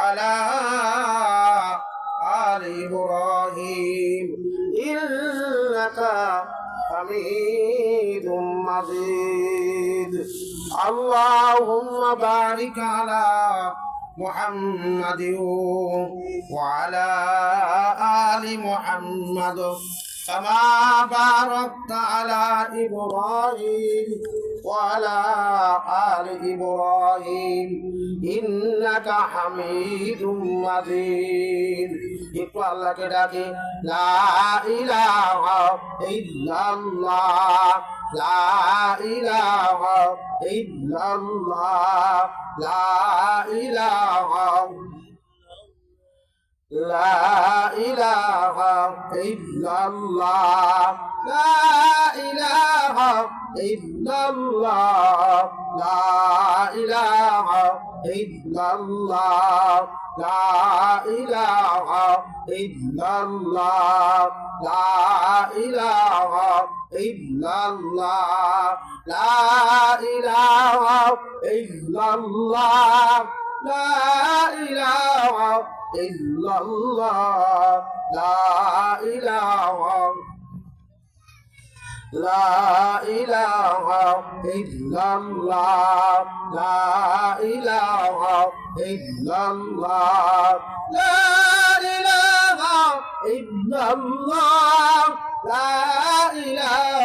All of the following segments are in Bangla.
وعلى آل إبراهيم إنك حميد مجيد اللهم بارك على محمد وعلى آل محمد كما باركت على إبراهيم وعلى آل إبراهيم إنك حميد مجيد একটু আল্লাহকে ডাকে লা ইলাহা ইল্লাল্লাহ লা ইলাহা ইল্লাল্লাহ লা ইলাহা لا إله إلا الله لا إله إلا الله لا إله إلا الله لا إله إلا الله لا إله إلا الله لا إله إلا الله لا إله إلا الله لا إله لا إله إلا الله لا إله إلا الله لا إله إلا الله لا إله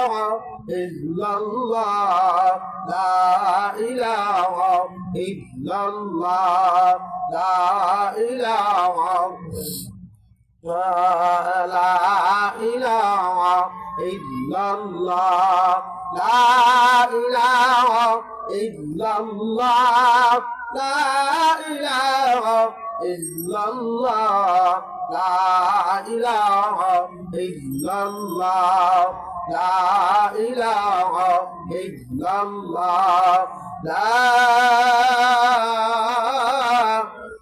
إلا الله لا إله إلا الله لا إله لا إله إلا الله لا إله إلا الله لا إله إلا الله لا إله إلا الله لا إله إلا الله لا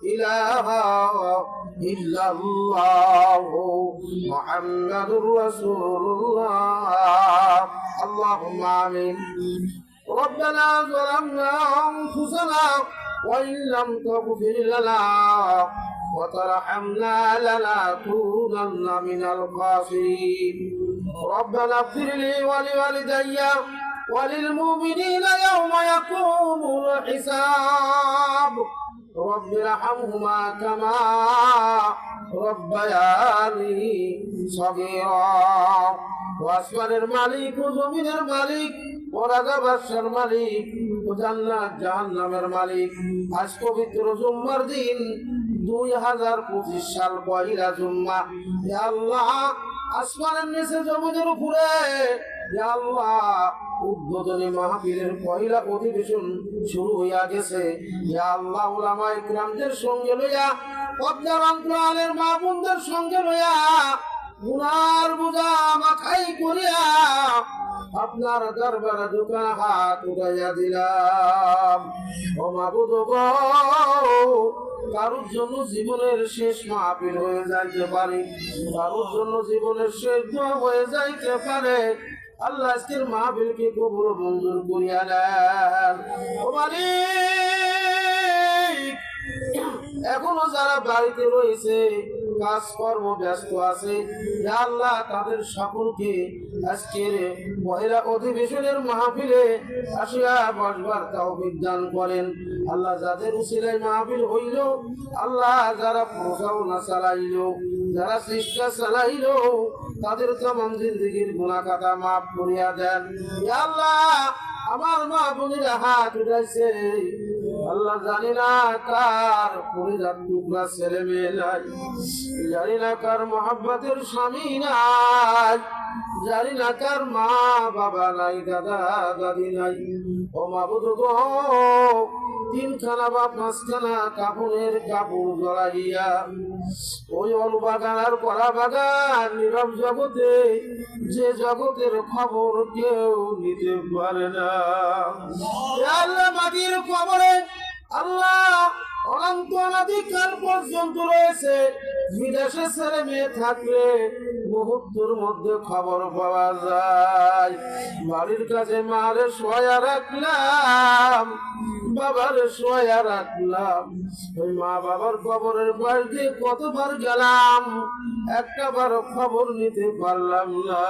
إله إلا الله محمد رسول الله اللهم آمين ربنا ظلمنا أنفسنا وإن لم تغفر لنا وترحمنا لنكونن من الخاسرين ربنا اغفر لي ولوالدي وللمؤمنين يوم يقوم الحساب رب ارحمهما كما ربياني صغيرا ওয়াসমানের মালিক ও জমিনের মালিক ও রাজা বাদশার মালিক ও জান্নাত জাহান্নামের মালিক আজ পবিত্র জুম্মার দিন 2025 সাল পয়লা জুম্মা ইয়া আল্লাহ আসমানের নিচে জমিনের উপরে ইয়া আল্লাহ উদ্বোধনী মাহফিলের পয়লা অধিবেশন শুরু হইয়া গেছে ইয়া আল্লাহ উলামায়ে কিরামদের সঙ্গে লইয়া পদ্মার অন্তরালের মা বোনদের সঙ্গে লইয়া গুনার বোঝা মাথায় করিয়া আপনার দরবারে দুটা হাত উঠাইয়া দিলাম ও মাবুদ গো কারোর জন্য জীবনের শেষ মাহফিল হয়ে যাইতে পারে কারোর জন্য জীবনের শেষ দোয়া হয়ে যাইতে পারে আল্লাহ আজকের মাহফিলকে কবুল মঞ্জুর করিয়া দেন ও মালিক এখনো যারা বাড়িতে রয়েছে কাজকর্ম ব্যস্ত আছে ইয়া আল্লাহ তাদের সকলকে আজকের পয়লা অধিবেশনের মাহফিলে আসিয়া বসবার তৌফিক দান করেন আল্লাহ যাদের উসিলায় মাহফিল হইল আল্লাহ যারা প্রচারণা চালাইল যারা চেষ্টা চালাইল তাদের তামাম জিন্দেগির গুনাহ খাতা মাফ করিয়া দেন ইয়া আল্লাহ আমার মা বোনেরা হাত উঠাইছে আল্লাহ জানি না কার পরিজাত টুকরা ছেলে মেয়ে নাই জানি না কার মহব্বতের স্বামী নাই জানি না কার মা বাবা নাই দাদা দাদি নাই ও মাবুদ গো তিনখানা বা পাঁচখানা কাপড়ের কাপড় জড়াইয়া ওই অল বাগান আর কলা বাগান নীরব জগতে যে জগতের খবর কেউ নিতে পারে না আল্লাহ মাটির কবরে আল্লাহ অনন্ত অনাদিকাল পর্যন্ত রয়েছে বিদেশে ছেলে মেয়ে থাকলে মুহূর্তের মধ্যে খবর পাওয়া যায় বাড়ির কাছে মারে শোয়া রাখলাম বাবার শোয়া রাখলাম, ওই মা বাবার কবরের পাশ দিয়ে কতবার গেলাম, একটা বার খবর নিতে পারলাম না।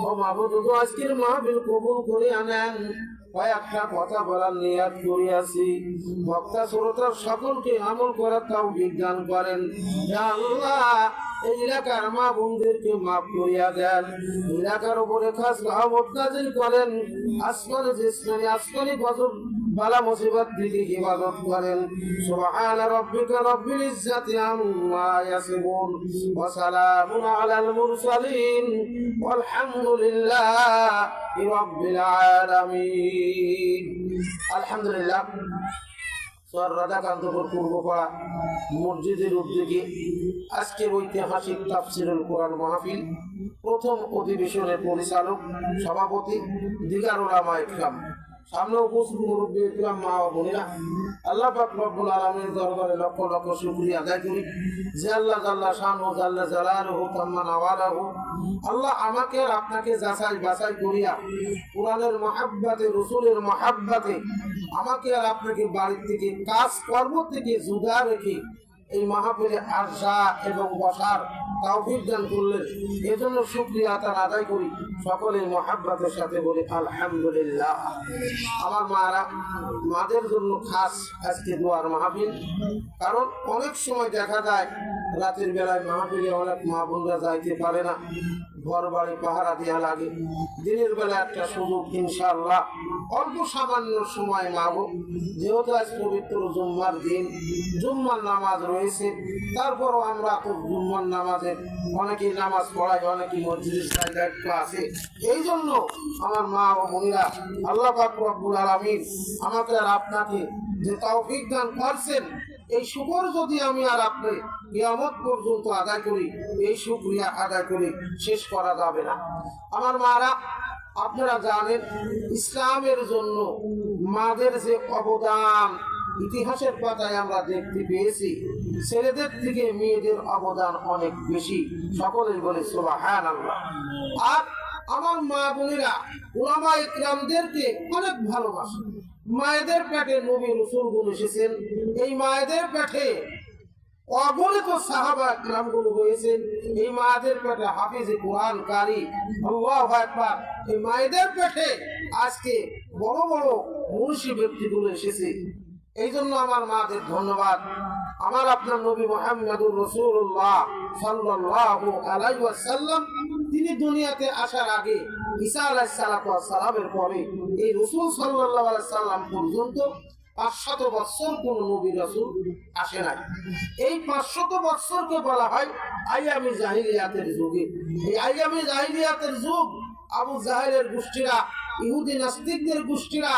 ও মাহবুব, আজকের মাহফিল কবুল করে আনেন। কয়েকটা কথা বলার নিয়াত করিয়াছি, বক্তা শ্রোতার সকলকে আমল করার তাও বিজ্ঞান করেন। আল্লাহ এই এলাকার মা বোনদেরকে মাফ করিয়া দেন, এলাকার উপরে খাস রহমত নাযিল করেন, আসমানে জিসমানে আসমানি গজব বালা মুসিবত থেকে হিফাজত করেন। সুবহান রাব্বিকা রাব্বিল ইজ্জাতি আম্মা ইয়াসিফুন ওয়া সালামুন আলাল মুরসালিন ওয়ালহামদুলিল্লাহি রাব্বিল আলামিন। আলহামদুলিল্লাহ। রাধাকান্তপুর পূর্বপাড়া মসজিদের উদ্যোগে আজকের ঐতিহাসিক তাফসিরুল কোরআন মাহফিল প্রথম অধিবেশনের পরিচালক সভাপতি দিগার উলামা ইকরাম, সামনে উপস্থিত মুরব্বী ইকরাম, মা ও বোনেরা, আল্লাহ পাক রব্বুল আলামিনের দরবারে লক্ষ লক্ষ শুকরিয়া আদায় করি যে আল্লাহ জাল্লা শানহু জাল্লা জালালুহু তাম্মা নাওয়ালাহু আল্লাহ আমাকে আর আপনাকে যাচাই বাছাই করিয়া কোরআনের মহাব্বতে, রসুলের মহাব্বতে আমাকে আর আপনাকে বাড়ির থেকে কাজ কর্ম থেকে জুদা রেখে এই মাহফিলে আসা এবং বসার তৌফিক দান করলেন। এজন্য শুকরিয়া তার আদায় করি, সকলের মহাব্বতের সাথে বলি আলহামদুলিল্লাহ। আমার মারা, মাদের জন্য খাস আজকে দোয়ার মাহফিল, কারণ অনেক সময় দেখা যায় রাতের বেলায় মাহফিলে অনেক মা বোনরা যাইতে পারে না, ঘর বাড়ি পাহারা দেওয়া লাগে। দিনের বেলা একটা সুযোগ, ইনশাআল্লাহ অল্প সামান্য সময় মাগো, যেহেতু আজ পবিত্র জুম্মার দিন, জুম্মার নামাজ রয়েছে, তারপরও আমরা তো জুম্মার নামাজে অনেকেই নামাজ পড়ায়, অনেকেই মসজিদের দায়িত্ব আছে। এই জন্য আমার মা ও বোনেরা, আল্লাহ পাক রব্বুল আলামিন আমাকে আর আপনাকে যে তৌফিক দান করছেন, এই শুকর যদি আমি আর আপনি কিয়ামত পর্যন্ত আদায় করি, এই শুকরিয়া আদায় করে শেষ করা যাবে না। আমার মারা, আপনারা জানেন ইসলামের জন্য মাদের যে অবদান ইতিহাসের পাতায় আমরা দেখতে পেয়েছি, ছেলেদের থেকে মেয়েদের অবদান অনেক বেশি। সকলেই বলে সুবহানাল্লাহ। আর আমার মা বোনেরা উলামা ইকরামদেরকে অনেক ভালোবাসে। মায়েদের পেটে নবী রাসূলগণ এসেছেন, এই মায়েদের পেটে অগণিত সাহাবা ইকরামগুলো হয়েছেন, এই মায়েদের পেটে হাফিজে কোরআন কারি, আল্লাহু আকবার, এই মায়েদের পেটে আজকে বড় বড় মুনশি ব্যক্তিগুলো এসেছে। এই জন্য আমার মাদের ধন্যবাদ। আমার আপনার নবী মুহাম্মদুর রাসূলুল্লাহ সাল্লাল্লাহু আলাইহি ওয়াসাল্লাম, তিনি দুনিয়াতে আসার আগে ঈসা আলাইহিস সালাতু ওয়াস সালামের পরে এই রাসূল সাল্লাল্লাহু আলাইহি সাল্লাম পর্যন্ত 500 বছর কোন নবী রাসূল আসে নাই। এই 500 বছরকে বলা হয় আইয়ামে জাহিলিয়াতের যুগ। এই আইয়ামে জাহিলিয়াতের যুগ আবু জাহেলের গোষ্ঠীরা, ইহুদি নাস্তিকদের গোষ্ঠীরা,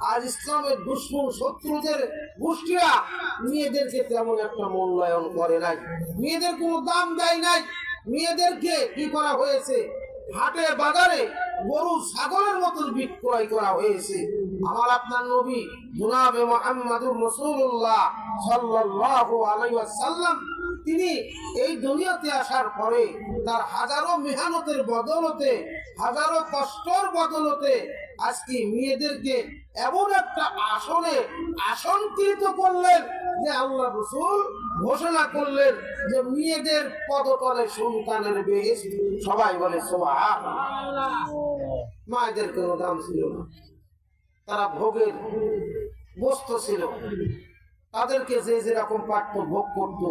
আর ইসলামের দুশমন শত্রুদের গোষ্ঠীরা মেয়েদেরকে তেমন একটা মূল্যায়ন করে নাই, মেয়েদের কোনো দাম দেয় নাই। মেয়েদেরকে কি করা হয়েছে? হাটে বাজারে গরু ছাগলের মতন বিক্রয় করা হয়েছে। আমার আপনার নবী জনাবে মুহাম্মদুর রাসূলুল্লাহ সাল্লাল্লাহু আলাইহি ওয়াসাল্লাম, তিনি এই দুনিয়াতে আসার পরে তার হাজারো মেহনতের বদলতে, হাজারো কষ্টের বদলতে আজকে মেয়েদেরকে এমন একটা আসনে আসনকৃত করলেন যে আল্লাহ রাসূল ঘোষণা করলেন যে মেয়েদের পদতলে সন্তানের বেহেশত। সবাই বলে সুবহানাল্লাহ। মায়েদের কোনো দাম ছিল না, তারা ভোগের বস্তু ছিল, তাদেরকে যে যেরকম পারত ভোগ করত,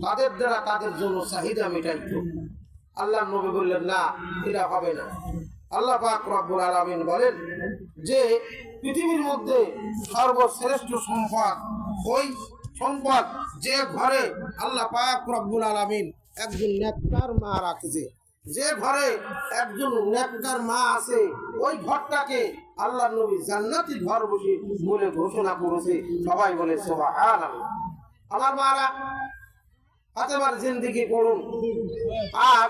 তাদের দ্বারা তাদের জন্য চাহিদা মেটাইত। আল্লাহ নবী বললেন না, এটা হবে না। আল্লাহ পাক রব্বুল আলামিন বলেন যে পৃথিবীর মধ্যে সর্বশ্রেষ্ঠ সম্পদ ওই সম্পদ যে ঘরে আল্লাহ পাক রব্বুল আলামিন একজন নেককার মা রাখেছে, যে ঘরে একজন নেককার মা আছে, ওই ঘরটাকে আল্লাহ নবী জান্নাতি ঘর বলে ঘোষণা করেছে। সবাই বলে সুবহানাল্লাহ। আমার মারা, ফাতেমার জিন্দেগি পড়ুন। আর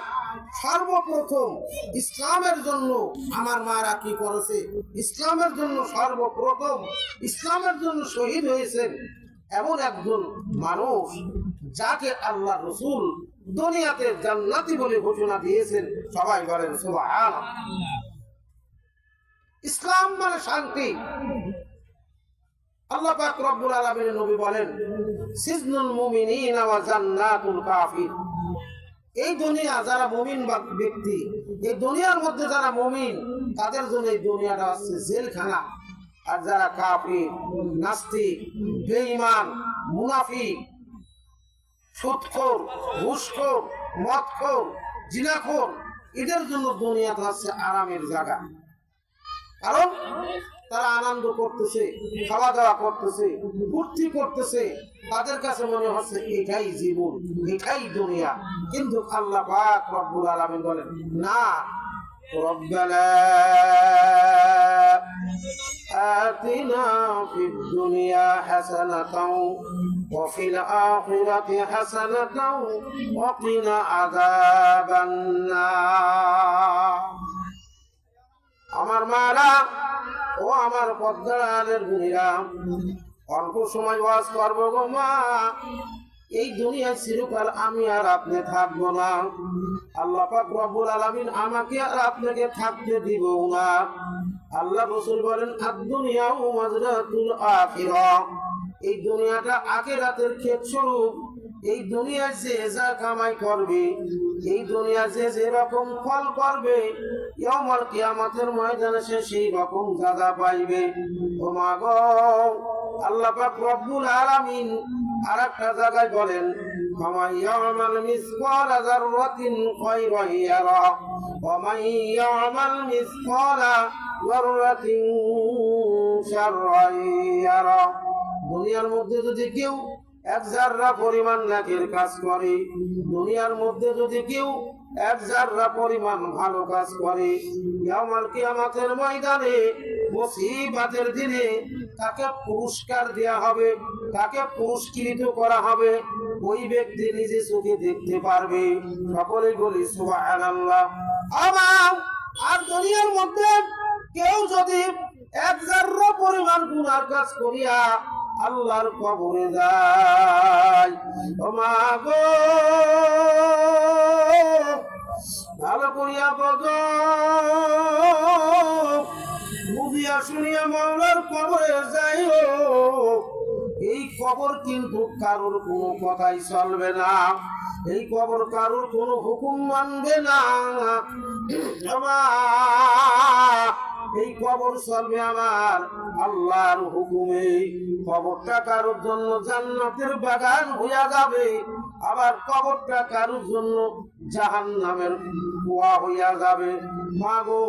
সর্বপ্রথম ইসলামের জন্য আমার মারা কি করেছে? ইসলামের জন্য সর্বপ্রথম ইসলামের জন্য শহীদ হয়েছেন এমন একজন মানুষ যাকে আল্লাহ রাসূল দুনিয়াতে জান্নাতি বলে ঘোষণা দিয়েছেন। সবাই বলেন সুবহানাল্লাহ। ইসলাম মানে শান্তি। আল্লাহ পাক রব্বুল আলামিনের নবী বলেন, সিজনুল মুমিনিনা ওয়া জান্নাতুল কাফির। এই দুনিয়া যারা মুমিন ব্যক্তি, এই দুনিয়ার মধ্যে যারা মুমিন, তাদের জন্য এই দুনিয়াটা হচ্ছে জেলখানা। আর যারা কাফির, নাস্তিক, বেঈমান, মুনাফিক, সুদখোর, ঘুষখোর, মদখোর, জিনাখোর, এদের জন্য দুনিয়াটা হচ্ছে আরামের জায়গা। কারণ তারা আনন্দ করতেছে, খাওয়া দাওয়া করতেছে, ফুর্তি করতেছে, তাদের কাছে মনে হচ্ছে এটাই জীবন, এটাই দুনিয়া। কিন্তু আল্লাহ পাক রব্বুল আলামিন বলেন, না, রব্বানা আতিনা ফিদ দুনিয়া হাসানাতাও ওয়া ফিল আখিরাতি হাসানাতাও ওয়া কিনা আযাবান নার। আমার মারা ও আমার পদ্মার গুণীরা, অল্প সময় ওয়াজ করবো গো মা, এই দুনিয়ায় চিরকাল আমি আর আপনি থাকবো না। আল্লাহ পাক রব্বুল আলামিন আমাকে আর আপনাকে থাকতে দিব না। আল্লাহ রাসূল বলেন, আদ-দুনিয়া মাজরাতুল আখিরাহ, এই দুনিয়াটা আখিরাতের ক্ষেত স্বরূপ। এই দুনিয়ায় যে যা কামাই করবে, এই দুনিয়া যে যেরকম ফল করবে, ইয়াউমাল কিয়ামতের ময়দানে সে সেই রকম সাজা পাইবে। ও মা গো, আল্লাহ পাক রব্বুল আলামিন আরেকটা জায়গায় বলেন, ফামান ইয়ামাল মিসকালা যাররাতিন খায়রান ইয়ারা ওয়া মান ইয়ামাল মিসকালা যাররাতিন শাররান ইয়ারা। দুনিয়ার মধ্যে যদি কেউ এক জাররা পরিমাণ নেকের কাজ করে, দুনিয়ার মধ্যে যদি কেউ এক জাররা পরিমাণ ভালো কাজ করে, ইয়াউমাল কিয়ামতের ময়দানে মুসিবতের দিনে তাকে পুরস্কার দেয়া হবে, তাকে পুরস্কৃত করা হবে। ওই ব্যক্তি নিজে চোখে দেখতে পারবে। সকলেই বলি সুবহানাল্লাহ। আর দুনিয়ার মধ্যে কেউ যদি এক জাররা পরিমাণ গুনার কাজ করিয়া আল্লাহর কবরে যায়, ও মা গো, ভালো করিয়া বলো, বুঝিয়া শুনিয়া মাওলার কবরে যাইও। এই কবর কিন্তু কারোর কোনো কথাই চলবে না, এই কবর কারোর কোনো হুকুম মানবে না। এই কবর চলবে আমার আল্লাহর হুকুমে। কবরটা কারোর জন্য জান্নাতের বাগান হইয়া যাবে, আবার কবরটা কারোর জন্য জাহান্নামের কুয়া হইয়া যাবে। মা গো,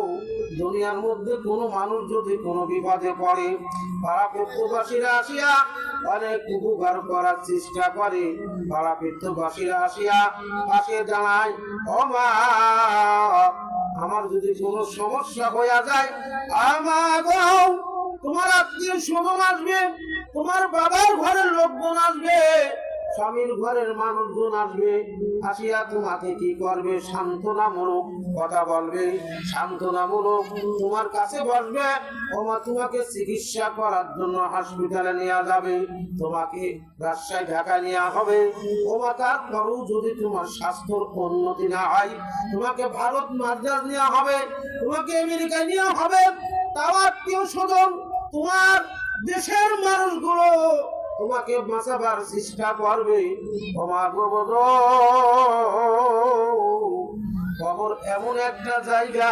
দুনিয়ার মধ্যে কোনো মানুষ যদি কোনো বিপদে পড়ে, পাড়া প্রত্যবাসীরা আসিয়া অনেক উপকার করার চেষ্টা করে, পাড়া প্রত্যবাসীরা আসিয়া পাশে দাঁড়ায়, ও মা, আমার যদি কোনো সমস্যা হইয়া যায়, আমার তোমার আত্মীয় স্বজন আসবে, তোমার বাবার ঘরের লোকজন আসবে, স্বামীর ঘরের মানুষজন আসবে, আসিয়া তোমাকে কি করবে? সান্ত্বনামূলক কথা বলবে, সান্ত্বনামূলক তোমার কাছে বসবে। ওমা তোমাকে চিকিৎসা করার জন্য হসপিটালে নিয়ে যাবে, তোমাকে রাজশাহী ঢাকা নেওয়া হবে। ওমা তারপরেও যদি তোমার স্বাস্থ্যর উন্নতি না হয়, তোমাকে ভারত মাদ্রাজ নেওয়া হবে, তোমাকে আমেরিকায় নেওয়া হবে। তাও আত্মীয় স্বজন, তোমার দেশের মানুষগুলো তোমাকে বাঁচাবার চেষ্টা করবে। তোমার কবর এমন একটা জায়গা,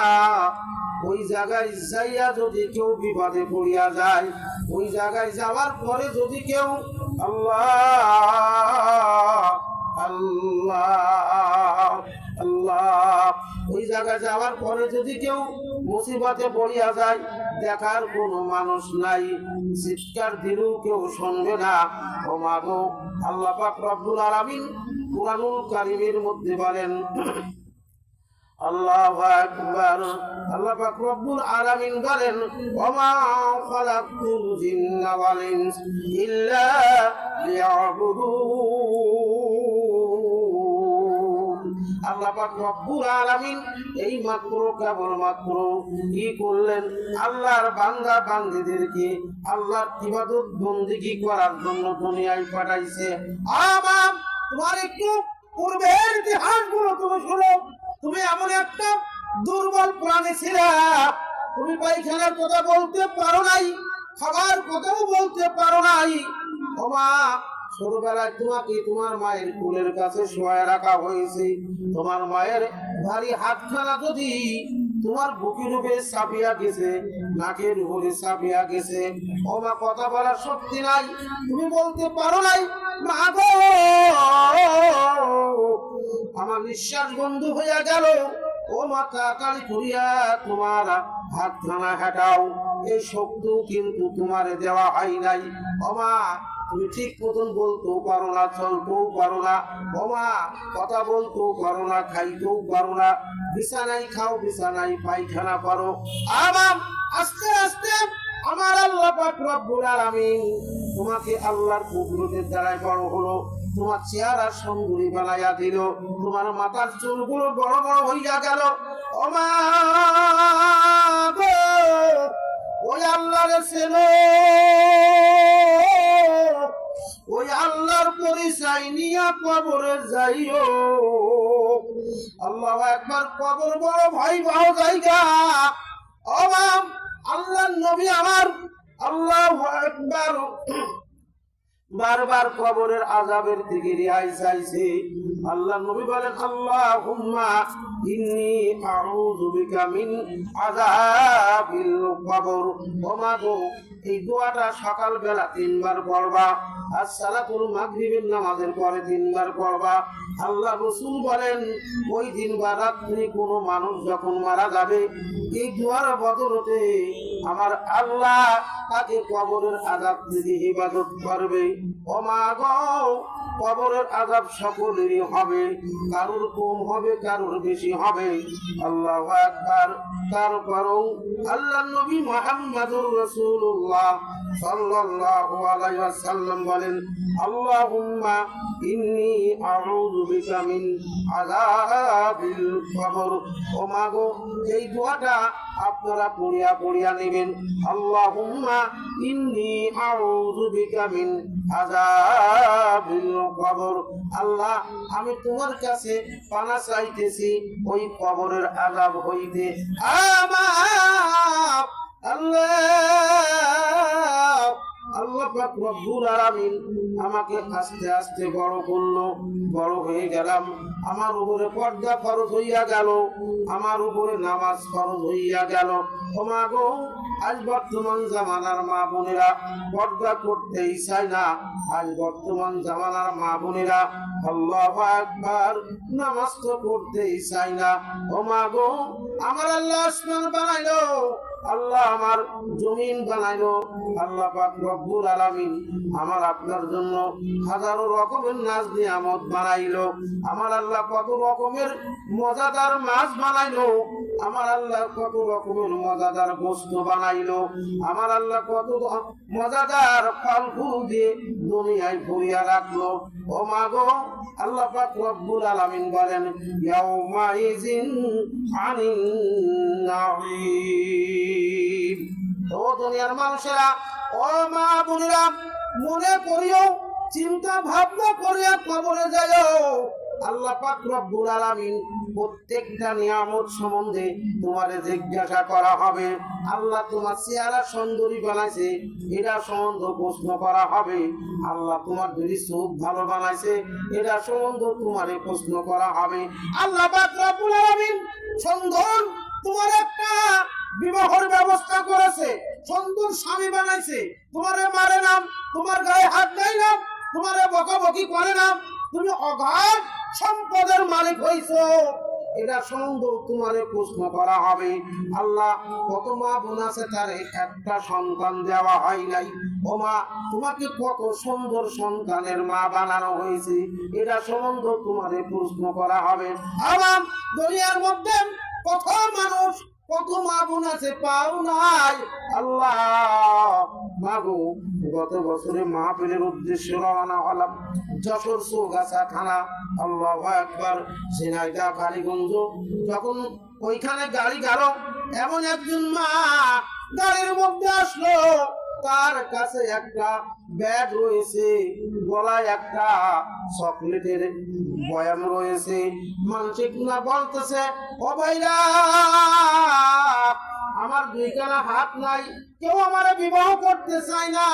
ওই জায়গায় যাইয়া যদি কেউ বিপদে পড়িয়া যায়, ওই জায়গায় যাওয়ার পরে যদি কেউ আল্লাহ আল্লাহ আল্লাহ, ওই জায়গায় যাওয়ার পরে যদি কেউ মুসিবতে পড়িয়া যায়, দেখার কোনো মানুষ নাই, চিৎকার দিলেও কেউ শুনবে না। ও মা গো, আল্লাহ পাক রব্বুল আলামিন কুরআনুল কারীমের মধ্যে বলেন, আল্লাহু আকবার, আল্লাহ পাক রব্বুল আলামিন বলেন, ওয়া মা খালাকতুল জিন্না ওয়াল ইনসা ইল্লা লিয়াবুদুন। আল্লাহ পাক রব্বুল আলামিন এই মাত্র কেবলমাত্র কি করলেন? আল্লাহর বান্দা বান্দীদেরকে আল্লাহর ইবাদত বন্দেগী করার জন্য দুনিয়ায় পাঠাইছে। আমার তোমার একটু পূর্বের ইতিহাসগুলো তুমি শোনো। তুমি এমন একটা দুর্বল প্রাণী ছিলে, তুমি পায়খানার কথা বলতে পারো নাই, খাবার কথাও বলতে পারো নাই। ও মা, ছোটবেলায় তোমাকে তোমার মায়ের কোলের কাছে শোয়ায় রাখা হয়েছে। তোমার মায়ের ভারী হাতখানা যদি তোমার বুকের উপরে চাপিয়া গেছে, নাকের উপরে চাপিয়া গেছে। ও মা, কথা বলার শক্তি নাই, তুমি বলতে পারো নাই। মা গো, আমার নিঃশ্বাস বন্ধ হইয়া গেল। ও মা, তাড়াতাড়ি করিয়া তোমার হাতখানা হাঁটাও। এই শক্তি কিন্তু তোমারে দেওয়া হয় নাই। ও মা, তুমি ঠিক মতন বলতেও পারো না, চলতেও পারো না। ও মা, কথা বলতেও পারো না, খাইতেও পারো না। বিছানায় খাও, বিছানায় পায়খানা করো। আমার আস্তে আস্তে আমার আল্লাহ পাক রব্বুল আলামিন তোমাকে আল্লাহর কুদরতের দ্বারাই বড় হলো। তোমার চেহারা সুন্দরী বানাইয়া দিল, তোমার মাথার চুলগুলো বড় বড় হইয়া গেল। ও মা গো, ওই আল্লাহর চেনো, ওই আল্লাহর পরিচয় নিয়া কবরে যাইও। আল্লাহু আকবার। কবর বড় ভয়াবহ জায়গা। ও মা, আল্লাহর নবী আমার আল্লাহু আকবার বারবার কবরের আযাবের থেকে রেহাই চাইছে। আল্লাহর নবী বলেন, আল্লাহুম্মা ইন্নী আউযু বিকা মিন আযাবিল কবর। ও মা গো, এই দোয়াটা সকাল বেলা 3 বার পড়বা, আর সালাতুল মাগরিবের নামাজের পরে 3 বার পড়বা। আল্লাহ রাসূল বলেন, ওই দিন বা রাত্রে কোনো মানুষ যখন মারা যাবে, এই দোয়ার বদলতে আমার আল্লাহ তাকে কবরের আযাব থেকে হেফাজত করবে। ও মা গো, কবরের আযাব সকলেরই হবে, কারোর কম হবে, কারোর বেশি হবে। আল্লাহু আকবার। তারপরও আল্লাহর নবী মুহাম্মদুর রাসূলুল্লাহ সাল্লাল্লাহু আলাইহি ওয়াসাল্লাম বলেন, আল্লাহুম্মা ইন্নী আউযু বিকা মিন আযাবিল কবর। ও মা গো, এই দোয়াটা আপনারা পড়িয়া নেবেন। আল্লাহুম্মা ইন্নী আউযু বিকা মিন আযাবিল কবর। আল্লাহ, আমি তোমার কাছে পানা চাইতেছি ওই কবরের আযাব হইতে। আমার আল্লাহ, আল্লাহ পাক রব্বুল আলামিন আমাকে আস্তে আস্তে বড় করলো, বড় হয়ে গেলাম। আমার উপরে পর্দা ফরজ হইয়া গেল, আমার উপরে নামাজ ফরজ হইয়া গেল। ও মা গো, আজ বর্তমান জামানার মা বোনেরা পর্দা করতেই চায় না। আজ বর্তমান জামানার মা বোনেরা আল্লাহু আকবার নামাজ তো পড়তেই চায় না। ও মা গো, আমার আল্লাহ আসমান বানাইলো, আল্লাহ আমার জমিন বানাইলো, আল্লাহ পাক রব্বুল আলামিন আমার আপনার জন্য হাজারো রকমের নাজ নিয়ামত বানাইলো। আমার আল্লাহ কত রকমের মজাদার মাছ বানাইলো, আমার আল্লাহ কত রকমের মজাদার গোশত বানাইলো, আমার আল্লাহ কত মজাদার ফল ফুল দিয়ে দুনিয়ায় ভরিয়া রাখলো। ও মা গো, আল্লাহ পাক রব্বুল আলামিন বলেন, ইয়াউমা ইযিন আনিন নাঈম। ও দুনিয়ার মানুষেরা, ও মা বোনেরা, মনে করিও, চিন্তা ভাবনা করিয়া কবরে যাও। আল্লাহ পাক রব্বুল আলামিন প্রত্যেকটা নিয়ামত সম্বন্ধে তোমারে জিজ্ঞাসা করা হবে। আল্লাহ তোমার চেহারা সুন্দরী বানাইছে, এটা সম্বন্ধে প্রশ্ন করা হবে। আল্লাহ তোমার দুই চোখ ভালো বানাইছে, এটা সম্বন্ধে তোমারে প্রশ্ন করা হবে। আল্লাহ পাক রব্বুল আলামিন সুন্দর তোমার একটা বিবাহের ব্যবস্থা করেছে, সুন্দর স্বামী বানাইছে, তোমারে মারে না, তোমার গায়ে হাত দেয় না, তোমারে বকাবকি করে না, তুমি অগাধ সম্পদের মালিক হইছো, এটা সুন্দর তোমারে প্রশ্ন করা হবে। আল্লাহ কত মা বোন আছে তারে একটা সন্তান দেওয়া হয় নাই। ও মা, তোমাকে কত সুন্দর সন্তানের মা বানানো হয়েছে, এটা সম্বন্ধ তোমারে প্রশ্ন করা হবে। আমার দুনিয়ার মধ্যে কত মানুষ, কত মা বোন আছে পাও নাই। আল্লাহ মাগো, গত বছরে মাহফিলের উদ্দেশ্যে রওনা হলাম, যশোর চৌগাছা থানা, আল্লাহু আকবার, ঝিনাইদহ কালীগঞ্জ। যখন ওইখানে গাড়ি গেল, এমন একজন মা গাড়ির মধ্যে আসলো, তার কাছে একটা ব্যাগ রয়েছে, গলায় একটা চকলেটের বয়াম রয়েছে। মানসিক না বলতেছে, ও ভাইরা, আমার দুইখানা হাত নাই, কেউ আমার বিবাহ করতে চায় না।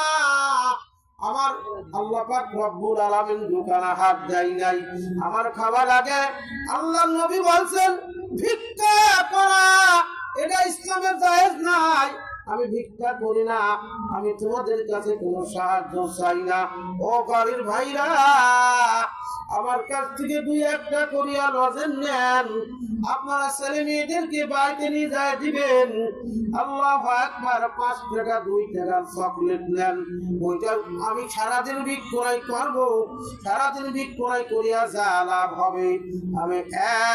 আমার আল্লাহ পাক রব্বুল আলামিন দুখানা হাত দেয় নাই, আমার খাওয়া লাগে। আল্লাহর নবী বলছেন, ভিক্ষা করা এটা ইসলামে জায়েজ নাই। আমি ভিক্ষা করি না, আমি তোমাদের কাছে কোনো সাহায্য চাই না। ও বাড়ির ভাইরা, আমার কাছ থেকে দুই একটা করিয়া লজেন নেন, আপনারা ছেলে মেয়েদেরকে বাড়িতে নিয়ে যায় দিবেন। আল্লাহু আকবার। 5 টাকা 2 টাকার চকলেট নেন, ওইটা আমি সারাদিন বিক্রয় করব। সারাদিন বিক্রয় করিয়া যা লাভ হবে, আমি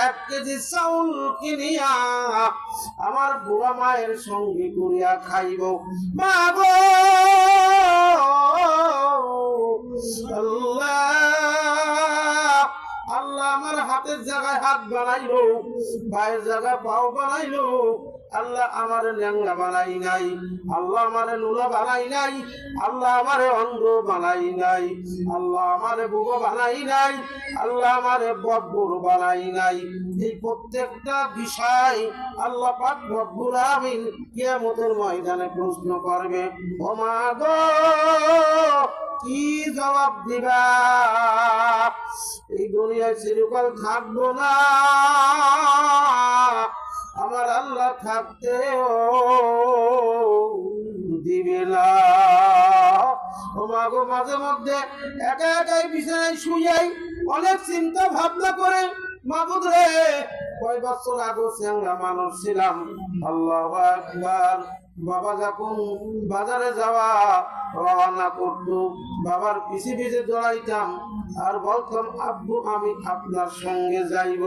1 কেজি চাউল কিনিয়া আমার বুড়া মায়ের সঙ্গে করিয়া খাইব। মা গো, আল্লাহ আমার হাতের জায়গায় হাত বানাইলো, পায়ের জায়গায় পাও বানাইলো। আল্লাহ আমার ল্যাংড়া বানাই নাই, আল্লাহ আমারে নুলা বানাই নাই, আল্লাহ আমারে অন্ধ বানাই নাই, আল্লাহ আমারে বুবা বানাই নাই, আল্লাহ আমারে বব্বর বানাই নাই। এই প্রত্যেকটা বিষয় আল্লাহ পাক রব্বুল আলামিন কিয়ামতের ময়দানে প্রশ্ন করবে। ও মা গো, কি জবাব দিবা? এই দুনিয়ায় চিরকাল থাকবো না, আমার আল্লাহ থাকতেও দিবে না। ও মা গো, মাঝে মধ্যে একা একাই বিছানায় শুয়াই অনেক চিন্তা ভাবনা করে, মাবুদ রে, কয় বছর আগে চ্যাংড়া মানুষ ছিলাম, আল্লাহু আকবার। বাবা যখন বাজারে যাওয়া রওনা করতো, বাবার পিছে পিছে দৌড়াইতাম আর বলতাম, আব্বু আমি আপনার সঙ্গে যাইব।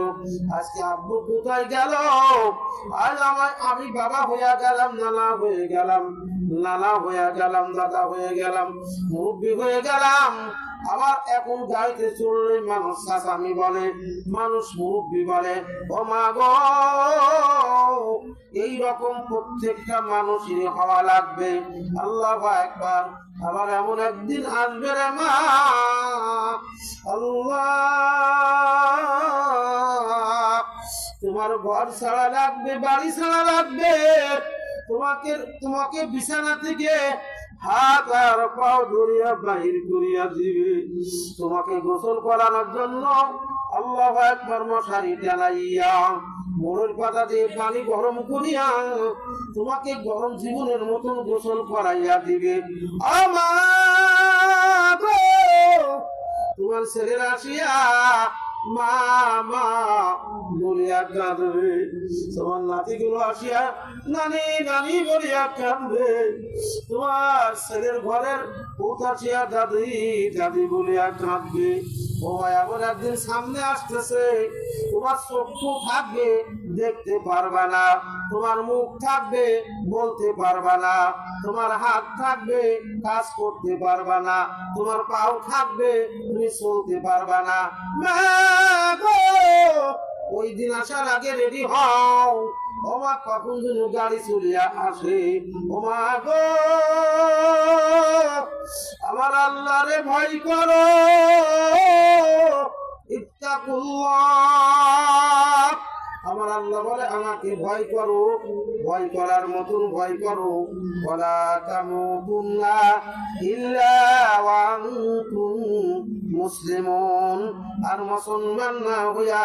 আজকে আব্বু কোথায় গেল? আজ আমি বাবা হইয়া গেলাম, নানা হয়ে গেলাম, নানা হয়ে গেলাম, দাদা হয়ে গেলাম, মুরব্বী হয়ে গেলাম। আবার এখন গাড়িতে চললে মানুষ চাচামি বলে, মানুষ মুরব্বী বলে। ও মা গো, এইরকম প্রত্যেকটা মানুষের হওয়া লাগবে। আল্লাহু আকবার। আবার এমন একদিন আসবে রে মা, আল্লাহ, তোমার ঘর ছাড়া লাগবে, বাড়ি ছাড়া লাগবে, তোমাকে বিছানা থেকে হাত আর পাও ধরিয়া বাহির করিয়া দিবে। তোমাকে গোসল করানোর জন্য আল্লাহু আকবার মশারি টানাইয়া মোড়ের পাতা দিয়ে পানি গরম করিয়া তোমাকে গরম জীবনের মতন গোসল করাইয়া দিবে। আমার তোমার ছেলেরা আসিয়া মা মা বলিয়া কাঁদবে, তোমার নাতিগুলো আসিয়া নানি নানি বলিয়া কাঁদবে, তোমার ছেলের ঘরের ভূত আসিয়া দাদি দাদি বলিয়া কাঁদবে। ও এমন একদিন সামনে আসতেছে, তোমার চক্ষু থাকবে, দেখতে পারবা না, তোমার মুখ থাকবে, বলতে পারবা না, তোমার হাত থাকবে, কাজ করতে পারবা না, তোমার পাও থাকবে, তুমি চলতে পারবা না। মা গো, ওই দিন আসার আগে রেডি হও। ও মা, কখন যেন গাড়ি চলিয়া আসে। ও মা গো, আমার আল্লাহরে ভয় করো, ইত্তাকুল্লাহ। আমার আল্লাহ বলে, আমাকে ভয় করো, ভয় করার মতন ভয় করো। ওয়ালা তামুতুন্না ইল্লা ওয়া আনতুম মুসলিমুন। আর মুসলমান না হইয়া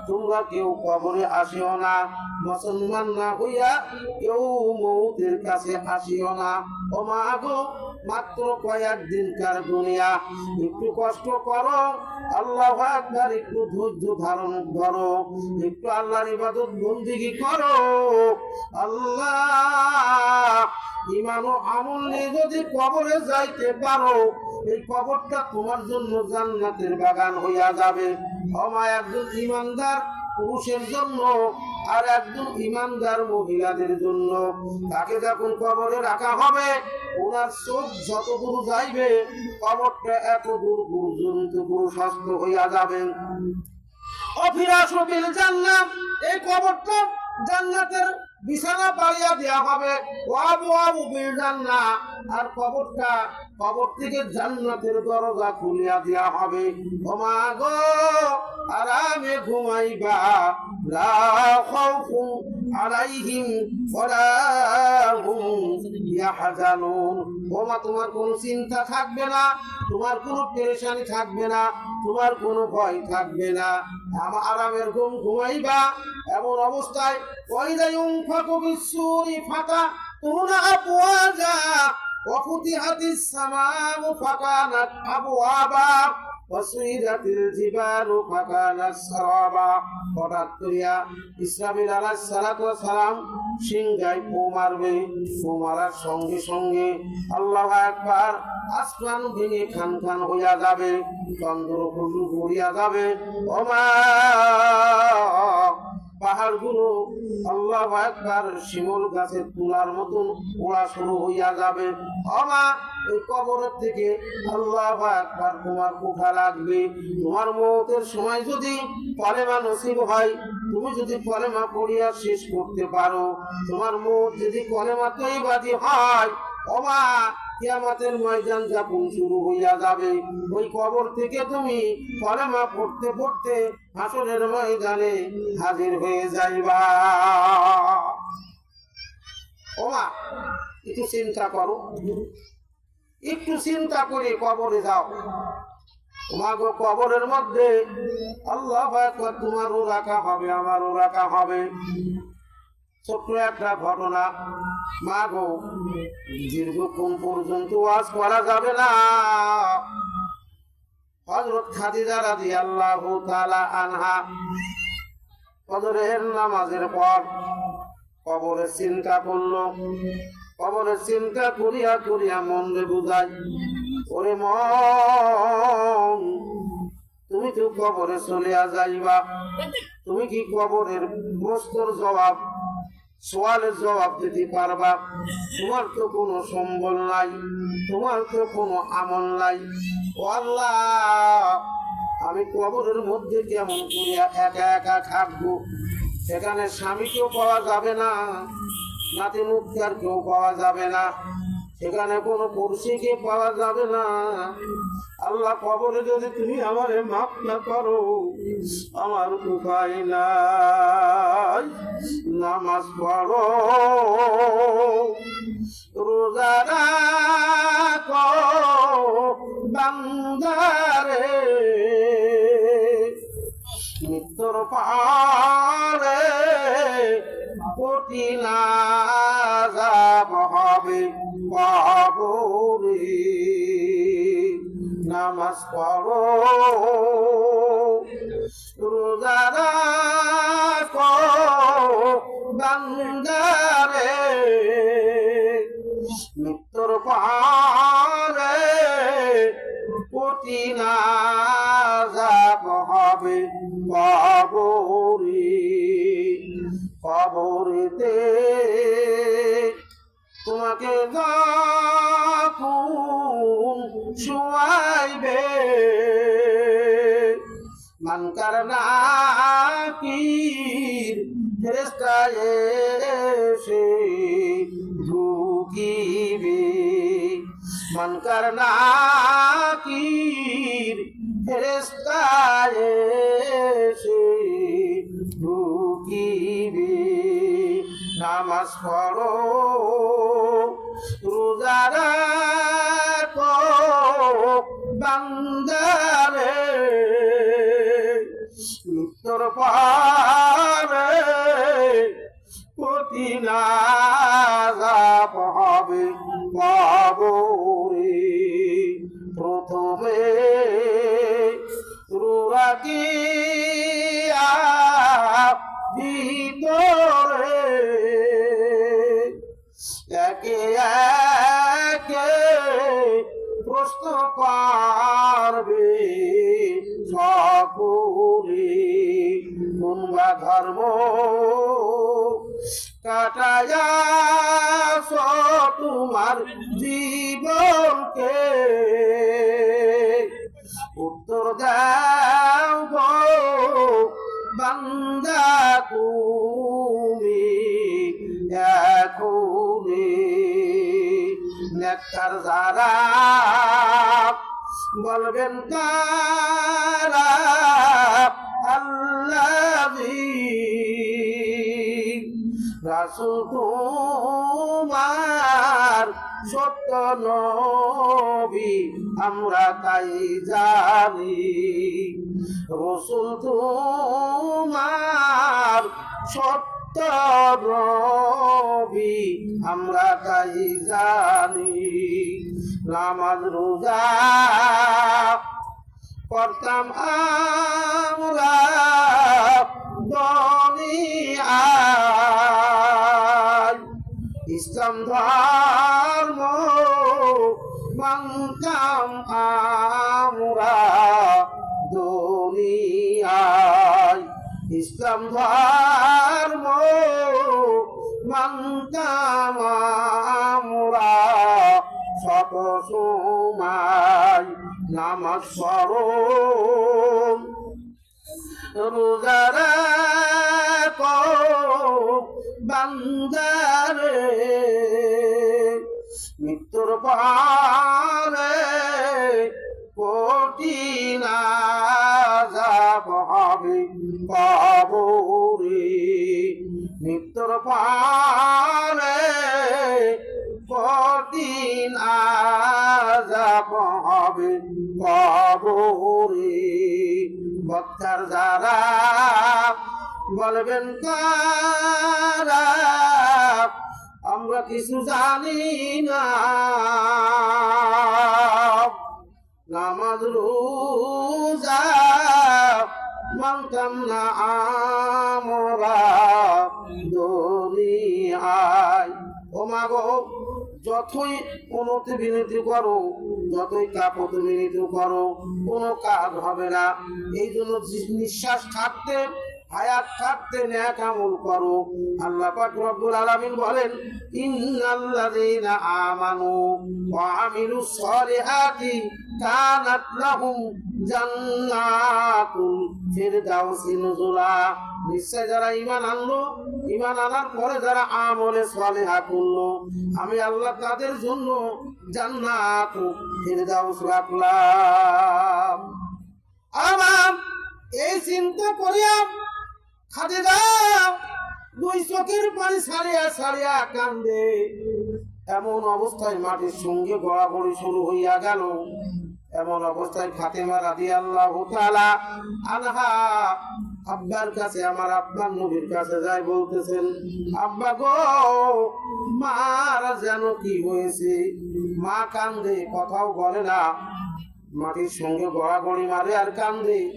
তোমরা কেউ কবরে আসিও না, মুসলমান না হইয়া কেউ মৌতের কাছে আসিও না। ও মা গো, মাত্র কয়েকদিনকার দুনিয়া, একটু কষ্ট করো, আল্লাহু আকবার, একটু ধৈর্য ধারণ করো, একটু আল্লাহর ইবাদত বন্দেগী করো। আল্লাহ, ঈমান ও আমল নিয়ে যদি কবরে যাইতে পারো, এই কবরটা তোমার জন্য জান্নাতের বাগান হইয়া যাবে। মা, একজন ঈমানদার পুরুষের জন্য আর একজন ঈমানদার মহিলাদের জন্য তাকে যখন কবরে রাখা হবে, ওনার চোখ যত দূর যাইবে, কবরটা এত দূর পর্যন্ত প্রশস্ত হইয়া যাবে। অফিরাস বিল জান্নাত, এই কবরটা জান্নাতের বিছানা পাড়িয়া দেওয়া হবে, ওয়াবু আবু বিল জান্নাহ, আর কবর থেকে জান্নাতের দরজা খুলিয়া দেওয়া হবে। ও মা গো, আরামে ঘুমাইবা, লা খাউফুন আলাইহিম ওয়ালা হুম ইয়াহজানুন। ও মা, তোমার কোনো চিন্তা থাকবে না, তোমার কোনো পেরেশানি থাকবে না, তোমার কোনো ভয় থাকবে না, আরামের ঘুম ঘুমাইবা। এমন অবস্থায় ওয়াইদা ইউনফাকু বিসসুরি ফাতাতুনা আবওয়াজা ওয়া ফুতিহাতিস সামাউ ফাকানাত আবওয়াবা ওয়া সুইরাতিল জিবালু ফাকানাত সারাবা। হঠাৎ করিয়া ইসরাফিল আলাইহিস সালাতু ওয়াস সালাম সিংহায় ফু মারবে। ফু মারার সঙ্গে সঙ্গে আল্লাহু আকবার, আসমান ভেঙে খান খান হইয়া যাবে, চন্দ্র ফুলু পড়িয়া যাবে। ও মা, পাহাড়গুলো আল্লাহু আকবার শিমুল গাছের তুলার মতন ওড়া শুরু হইয়া যাবে। ও মা, ওই কবরের থেকে আল্লাহু আকবার তোমার উঠা লাগবে। তোমার মওতের সময় যদি কলেমা নসিব হয়, তুমি যদি কলেমা পড়িয়া শেষ করতে পারো, তোমার মওত যদি কলেমা তৈবাদি হয়, ও মা, কিয়ামতের ময়দান যখন শুরু হইয়া যাবে, ওই কবর থেকে তুমি কলেমা পড়তে পড়তে হাসরের ময়দানে হাজির হয়ে যাইবা। ও মা, একটু চিন্তা করো, একটু চিন্তা করে কবরে যাও। তোমাকে কবরের মধ্যে আল্লাহু আকবার তোমারও রাখা হবে, আমারও রাখা হবে। ছোট্ট একটা ঘটনা, মা গো, দীর্ঘক্ষণ পর্যন্ত ওয়াজ করা যাবে না। হযরত খাদিজা রাদিয়াল্লাহু তাআলা আনহা ফজরের নামাজের পর কবরের চিন্তা করল। কবরের চিন্তা করিয়া করিয়া মনরে বুঝাই, ওরে মন, তুমি তো কবরে চলিয়া যাইবা, তুমি কি কবরের প্রশ্নের জবাব, সওয়ালের জবাব দিতে পারবা? তোমার তো কোনো সম্বল নাই, তোমার তো কোনো আমল নাই। ও আল্লাহ, আমি কবরের মধ্যে কেমন করিয়া একা একা থাকবো? সেখানে স্বামীকেও পাওয়া যাবে না, নাতি মুক্তার কেউ পাওয়া যাবে না, সেখানে কোনো পড়শিকে পাওয়া যাবে না। আল্লাহ, কবরে যদি তুমি আমারে মাফ না করো, আমার উপায় নাই। নামাজ পড়ো, রোজা রাখো বান্দারে, মৃত্যুর পারে কঠিন আযাব হবে কবরে। নামাজ পড়ো, রোজা রাখো বান্দারে, মৃত্যুর পারে কঠিন আযাব হবে কবরে। কবরেতে তোমাকে যখন শুয়াইবে, মানকার নাকির ফেরেশতা এসে ঢুকিবে, মানকার নাকির ফেরেশতা এসে ঢুকিবে। নামাজ পড়ো, রোজা রাখো বান্দারে, মৃত্যুর পারে কঠিন আযাব হবে কবরে। প্রথমে রুয়াকিয়া ভিতরে একে একে প্রশ্ন করবে সকলে, কোনবা ধর্ম কাটায়া তোমার জীবনকে, উত্তর দাও গো বান্দা তুমি এখুনি নেককার যারা বলবেন কারা আল্লাহি রাসূল তোমার সত্য নবী আমরা তাই জানি রাসূল তোমার সত্য নবী আমরা তাই জানি নামাজ রোজা করতাম আমরা দুনিয়ায় ইসলাম ধর্ম মানতাম আমরা দুনিয়ায় ইসলাম ধর্ম মানতাম আমরা শত সময় নামাজ পড়ুন রোজা রাখো বান্দারে মৃত্যুর পরে কঠিন আযাব হবে কবরে মৃত্যুর পরে কঠিন আযাব হবে কবরে বক্তার যারা বলবেন কারা আমরা কিছু জানি না নামাজ রোজা মানতাম না আমরা দুনিয়ায় ও মা গো যতই উন্নতি বিনতি করো যতই কাপড় বিনতি করো কোনো কাজ হবে না এই জন্য নিঃশ্বাস থাকতে হায়াত থাকতে নেক আমল করো আল্লাহ পাক রব্বুল আলামিন বলেন ইন্নাল্লাযীনা আমানু ওয়া আমিলুস সালিহাতি কানাত লাহুম জান্নাতুল ফিরদাউসি নুজুলা নিশ্চয় যারা ঈমান আনলো ঈমান আনার পরে যারা আমলে সালিহা করলো আমি আল্লাহ তাদের জন্য জান্নাতুল ফিরদাউস রাখলাম আমার এই চিন্তা করিয়া খাদিজা দুই চোখের পানি ছাড়িয়া ছাড়িয়া কান্দে এমন অবস্থায় মাটির সঙ্গে গড়াগড়ি শুরু হইয়া গেল এমন অবস্থায় ফাতেমা রাদিয়াল্লাহু তাআলা আনহা আব্বার কাছে আমার আব্বার নবীর কাছে যাই বলতেছেন আব্বা গো মার যেন কি হয়েছে মা কান্দে কথাও বলে না মাটির সঙ্গে গড়াগড়ি মারে আর কান্দে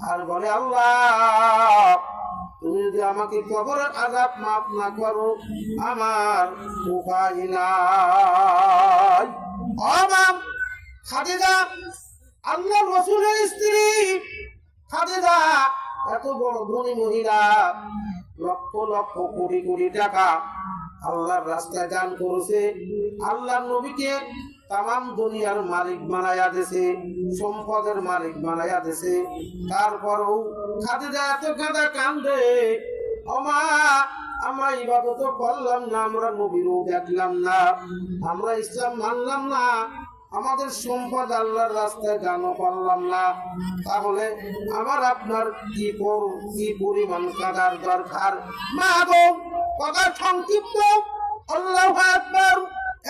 আর বলে আল্লাহ তুমি যদি আমাকে কবরের আযাব মাফ না করো আমার উপায় নাই আমার খাদিজা আল্লাহর রাসূলের স্ত্রী খাদিজা এত বড় ধনী মহিলা লক্ষ লক্ষ কোটি কোটি টাকা আল্লাহর রাস্তায় দান করেছে আল্লাহর নবীকে তামাম দুনিয়ার মালিক বানায়া দিয়েছে সম্পদের মালিক বানায়া দিয়েছে তারপরেও খাদিজা এত কাঁদা কান্দে ও মা আমরা ইবাদত করলাম না আমরা নবীরও দেখলাম না আমরা ইসলাম মানলাম না আমাদের সম্পদ আল্লাহর রাস্তায় দান করলাম না তাহলে আমার আপনার কি পরিমাণ কাদার দরকার মা গো কথা সংক্ষিপ্ত আল্লাহু আকবার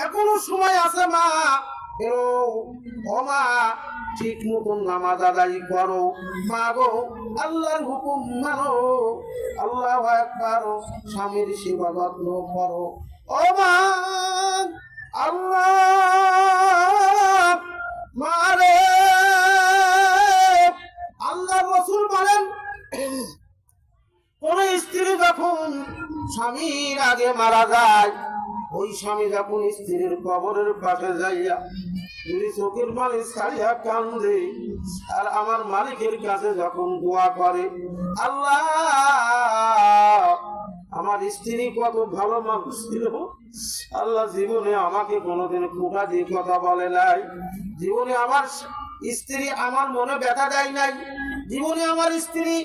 এখনো সময় আছে মা এরো ও মা ঠিক মতন নামাজ আদায় করো মা গো আল্লাহর হুকুম মানো আল্লাহু আকবার স্বামীর সেবা যত্ন করো ও মা আল্লাহ মারে আল্লাহর রাসূল বলেন কোন স্ত্রী যখন স্বামীর আগে মারা যায় ওই স্বামী যখন স্ত্রীর কবরের পাশে যাইয়া দুই চোখের পানি ছাড়িয়া কান্দে আর আমার মালিকের কাছে যখন দোয়া করে আল্লাহ আমার স্ত্রী কত ভালো মানুষ ছিল আল্লাহ জীবনে আমাকে কোনোদিন খোঁটা দিয়ে কথা বলে নাই জীবনে আমার স্ত্রী আমার মনে ব্যথা দেয় নাই জীবনে আমার স্ত্রী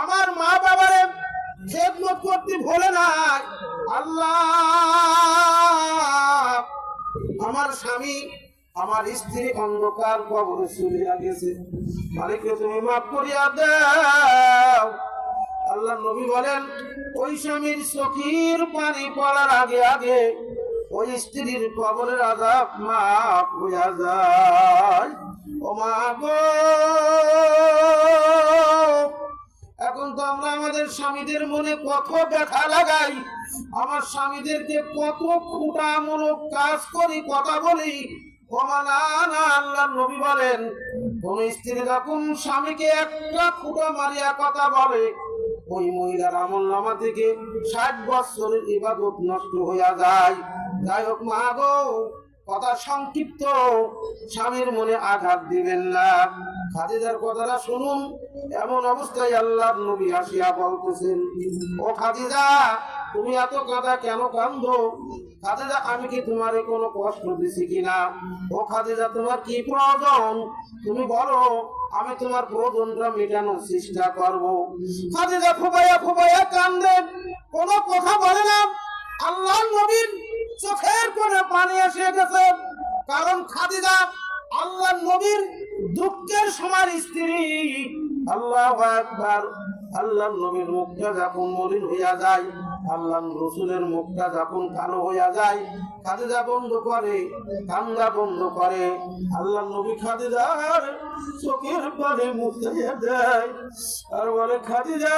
আমার মা বাবারে খেদমত করতে ভুলে নাই আল্লাহ, আমার স্বামী আমার স্ত্রী অন্ধকার কবরে চলিয়া গেছে, মালিককে তুমি মাফ করিয়া দাও। আল্লাহ নবী বলেন, ওই স্বামীর চোখের পানি পড়ার আগে আগে ওই স্ত্রীর কবরের আযাব মাফ হইয়া যায়। ও মা গো, এখন তো আমরা আমাদের স্বামীদের মনে কত ব্যথা লাগাই, আমার স্বামীদেরকে কত খোঁটামূলক কাজ করি, কথা বলি। আল্লাহ নবী বলেন, কোন স্ত্রী যখন স্বামীকে একটা খুঁটা মারিয়া কথা বলে, ওই মহিলার আমলনামা থেকে 60 বছরের ইবাদত নষ্ট হইয়া যায়। যাই হোক মা গো, কথা সংক্ষিপ্ত, স্বামীর মনে আঘাত দিবেন না। খাদিজার কথাটা শুনুন। এমন অবস্থায় আল্লাহর নবী আসিয়া বলতেছেন, ও খাদিজা, তুমি এত কাঁদা কেন কান্দো? খাদিজা, আমি কি তোমারে কোনো কষ্ট দিছি কিনা? ও খাদিজা, তোমার কি প্রয়োজন তুমি বলো, আমি তোমার প্রয়োজনটা মেটানোর চেষ্টা করব। খাদিজা ফুবাইয়া ফুবাইয়া কান্দে, কোনো কথা বলে না। আল্লাহর নবীর চোখের কোণে পানি এসে গেছে, কারণ খাদিজা আল্লাহর নবীর দুঃখের সময় স্ত্রী। আল্লাহু আকবার। আল্লাহর নবীর মুখটা যখন মলিন হইয়া যায়, আল্লাহর রাসূলের মুখটা যখন কালো হইয়া যায়, খাদিজা বন্ধ করে, কান্না বন্ধ করে। আল্লাহর নবী খাদিজার চোখের পানি মুছিয়ে দেয় আর বলে, খাদিজা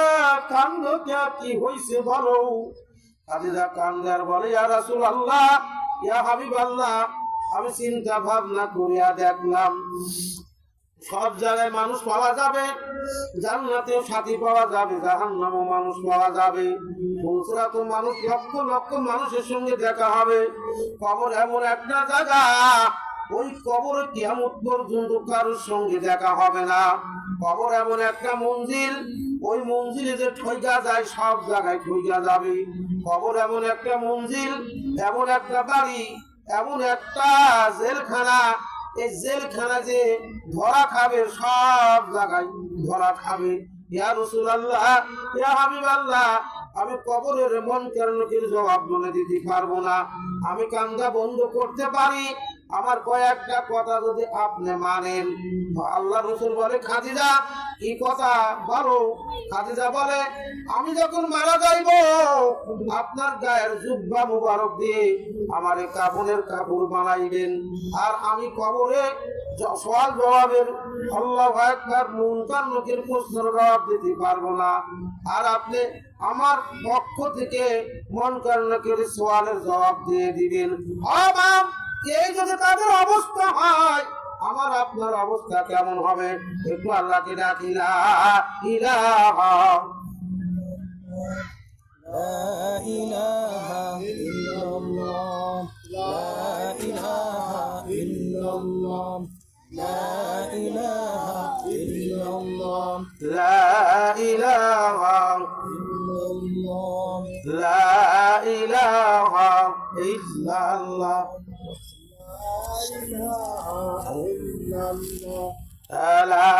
কান্দো কে, কি হইছে বলো? খাদিজা কান্দে আর বলে, ইয়া রাসূলুল্লাহ, ইয়া হাবিবাল্লাহ, আমি চিন্তা ভাবনা করিয়া দেখলাম সব জায়গায় মানুষ পাওয়া যাবে, জান্নাতেও সাথী পাওয়া যাবে, জাহান্নামেও মানুষ পাওয়া যাবে, ফুলসিরাতে মানুষ লক্ষ লক্ষ মানুষের সঙ্গে দেখা হবে। কবর এমন একটা জায়গা, ওই কবরে কিয়ামত পর্যন্ত কারোর সঙ্গে দেখা হবে না। কবর এমন একটা মঞ্জিল, ওই মঞ্জিলে যে ঠইকা যায় সব জায়গায় ঠইকা যাবে। কবর এমন একটা মঞ্জিল, এমন একটা বাড়ি, এমন একটা জেলখানা, এই জেলখানা যে ধরা খাবে, সব জায়গায় ধরা খাবে। ইয়া রাসূলুল্লাহ, ইয়া হাবিবাল্লাহ, আমি কবরের মুনকার-নাকির জবাব বলে দিতে পারবো না, আমি কান্দা বন্ধ করতে পারি আমার কয়েকটা কথা যদি আপনি মানেন। আল্লাহ রাসূল বলে, খাদিজা কি কথা বলো? খাদিজা বলে, আমি যখন মারা যাইব, আপনার গায়ের জুব্বা মুবারক দিয়ে আমার কাফনের কাপড় বানাইবেন, আর আমি কবরে সওয়াল জবাবের, আল্লাহু আকবার, মুনকার-নাকির প্রশ্নের জবাব দিতে পারবো না, আর আপনি আমার পক্ষ থেকে মুনকার-নাকির সওয়ালের জবাব দিয়ে দিবেন। বাপ, এই যদি তাদের অবস্থা হয়, আমার আপনার অবস্থা কেমন হবে? একটু আল্লাহকে ডাকি, লা ইলাহা ইল্লাল্লাহ, লা ইলাহা ইল্লাল্লাহ, লা ইলাহা ইল্লাল্লাহ, লা ইলাহা ইল্লাল্লাহ, লা ইলাহা ইল্লাল্লাহ, লা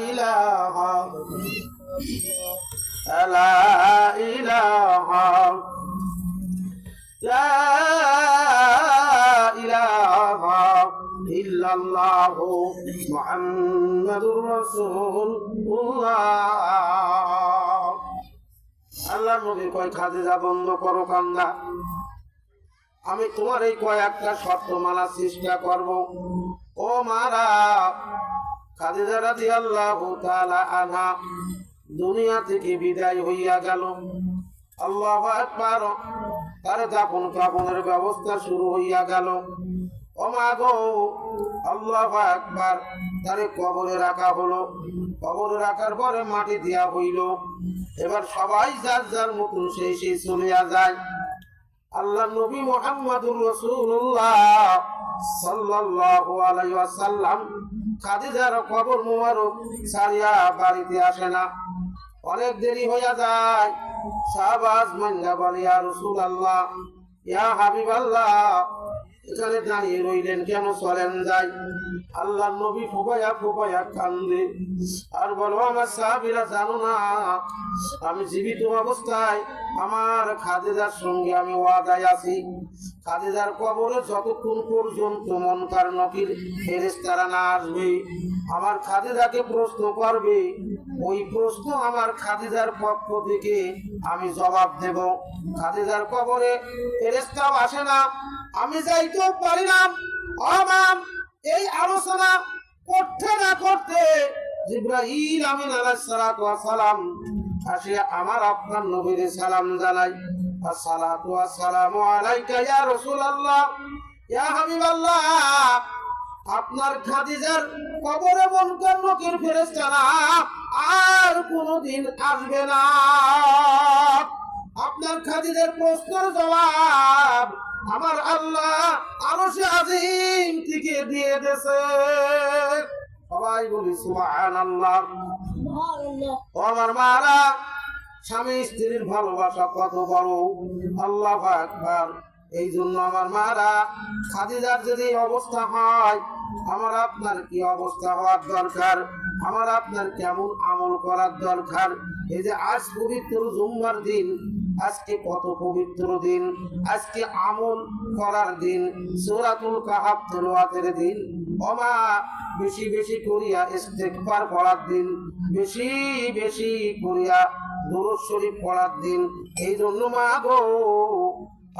ইলাহা লা ইলাহা লা ইলাহা ইল্লাল্লাহ মুহাম্মাদুর রাসূলুল্লাহ। আল্লাহর নবী কয়, খাদিজা বন্ধ করো কান্না, আমি তোমার এই কয়েকটা শর্ত মানার চেষ্টা করব। ও মারা, খাদিজা রাদিয়াল্লাহু তাআলা আনহা দুনিয়া থেকে বিদায় হইয়া গেল। আল্লাহু আকবার। তার দাফন কাফনের ব্যবস্থা শুরু হইয়া গেল। ও মা গো, আল্লাহু আকবার। তারে কবরে রাখা হলো। কবরে রাখার পরে মাটি দেয়া হইল। এবার সবাই যার যার মতন সেই চলিয়া যায়। আল্লাহ নবী মুহাম্মদুর রাসূলুল্লাহ সাল্লাল্লাহু আলাইহি ওয়াসাল্লাম খাদিজার কবর মোবারক ছাড়িয়া বাড়িতে আসে না। অনেক দেরি হইয়া যায়। সাহাবাজ মান্না বলে, ইয়া রাসূলুল্লাহ, ইয়া হাবিবাল্লাহ, এখানে দাঁড়িয়ে রইলেন কেন? চলেন যাই। আল্লাহ নবী ফুপায়া ফুপায়া কান্দে আর বলো, আমার সাহাবীরা জানো না, আমি জীবিত অবস্থায় আমার খাদিজার সঙ্গে আমি ওয়াদায় আছি। খাদিজার কবরে যতক্ষণ পর্যন্ত মুনকার নকির ফেরেশতারা না আসবে, আমার খাদিজাকে প্রশ্ন করবে, ওই প্রশ্ন আমার খাদিজার পক্ষ থেকে আমি জবাব দেব। খাদিজার কবরে ফেরেশতাও আসে না, আমি যাইতেও পারি না। আমার এই আলোচনা করতে না করতে জিবরাইল আমিন আলাইহিস সালাতু ওয়াস সালাম আসে আমার আপনার নবীর সালাম জানাই, আসসালাতু ওয়াসসালামু আলাইকা ইয়া রাসূলুল্লাহ, ইয়া হাবিবাল্লাহ, আপনার খাদিজার কবরে মুনকার নকির ফেরেশতারা আর কোনদিন আসবে না। আপনার খাদিজার প্রশ্নের জবাব আমার আল্লাহ আরশে আজিম থেকে দিয়ে দিয়েছে। সবাই বলি সুবহানাল্লাহ। ও আমার মারা, স্বামী স্ত্রীর ভালোবাসা কত বড়, আল্লাহু আকবার। এই জন্য আমার মারা, খাদিজার যদি অবস্থা হয়, আমার আপনার কি অবস্থা হওয়ার দরকার, আমার আপনার কেমন আমল করার দরকার। এই যে আজ পবিত্র জুম্মার দিন, আজকে কত পবিত্র দিন, আজকে আমল করার দিন, সূরাতুল কাহাফ তেলাওয়াতের দিন, ওমা বেশি বেশি করিয়া ইস্তেগফার পড়ার দিন, বেশি বেশি করিয়া দুরূদ শরীফ পড়ার দিন। এই জন্য মা গো,